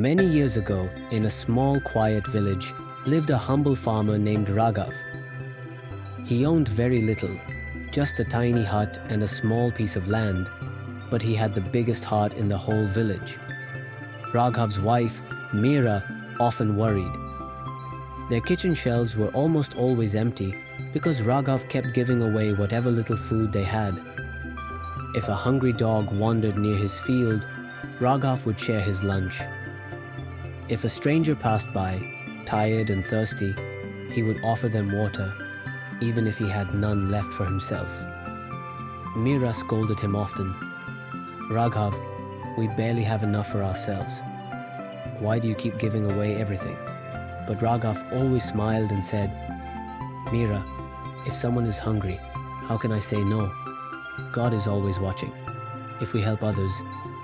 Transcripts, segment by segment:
Many years ago, in a small, quiet village, lived a humble farmer named Raghav. He owned very little, just a tiny hut and a small piece of land, but he had the biggest heart in the whole village. Raghav's wife, Meera, often worried. Their kitchen shelves were almost always empty because Raghav kept giving away whatever little food they had. If a hungry dog wandered near his field, Raghav would share his lunch. If a stranger passed by, tired and thirsty, he would offer them water, even if he had none left for himself. Meera scolded him often. "Raghav, we barely have enough for ourselves. Why do you keep giving away everything?" But Raghav always smiled and said, "Meera, if someone is hungry, how can I say no? God is always watching. If we help others,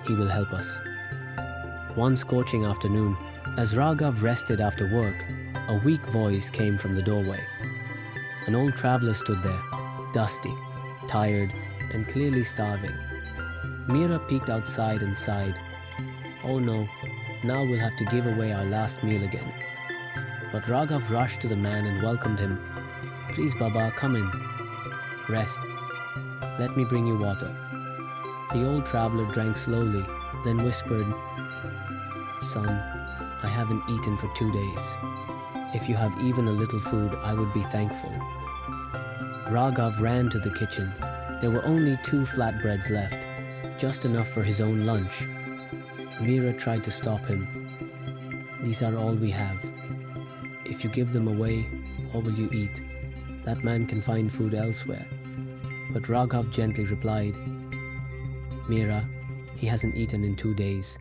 He will help us." One scorching afternoon, as Raghav rested after work, a weak voice came from the doorway. An old traveler stood there, dusty, tired, and clearly starving. Meera peeked outside and sighed. "Oh no, now we'll have to give away our last meal again." But Raghav rushed to the man and welcomed him. "Please, Baba, come in. Rest. Let me bring you water." The old traveler drank slowly, then whispered, "Son, I haven't eaten for 2 days. If you have even a little food, I would be thankful." Raghav ran to the kitchen. There were only 2 flatbreads left, just enough for his own lunch. Meera tried to stop him. "These are all we have. If you give them away, what will you eat? That man can find food elsewhere." But Raghav gently replied, "Meera, he hasn't eaten in 2 days.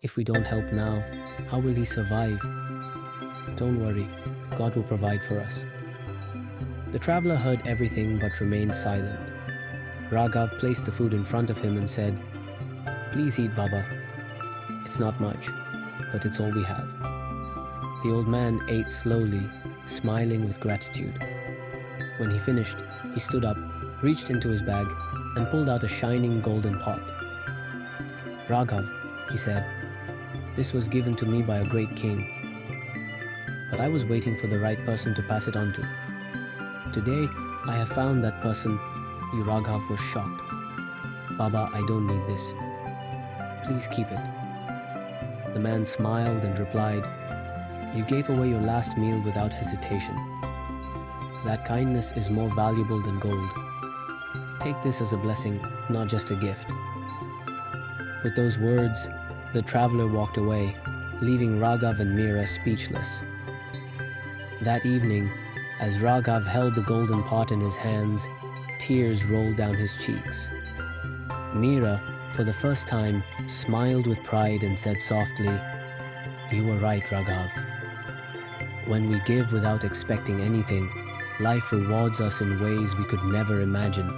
If we don't help now, how will he survive? Don't worry, God will provide for us." The traveler heard everything but remained silent. Raghav placed the food in front of him and said, "Please eat, Baba. It's not much, but it's all we have." The old man ate slowly, smiling with gratitude. When he finished, he stood up, reached into his bag, and pulled out a shining golden pot. "Raghav," he said, "this was given to me by a great king. But I was waiting for the right person to pass it on to. Today, I have found that person." Raghav was shocked. "Baba, I don't need this. Please keep it." The man smiled and replied, "You gave away your last meal without hesitation. That kindness is more valuable than gold. Take this as a blessing, not just a gift." With those words, the traveler walked away, leaving Raghav and Meera speechless. That evening, as Raghav held the golden pot in his hands, tears rolled down his cheeks. Meera, for the first time, smiled with pride and said softly, "You were right, Raghav. When we give without expecting anything, life rewards us in ways we could never imagine."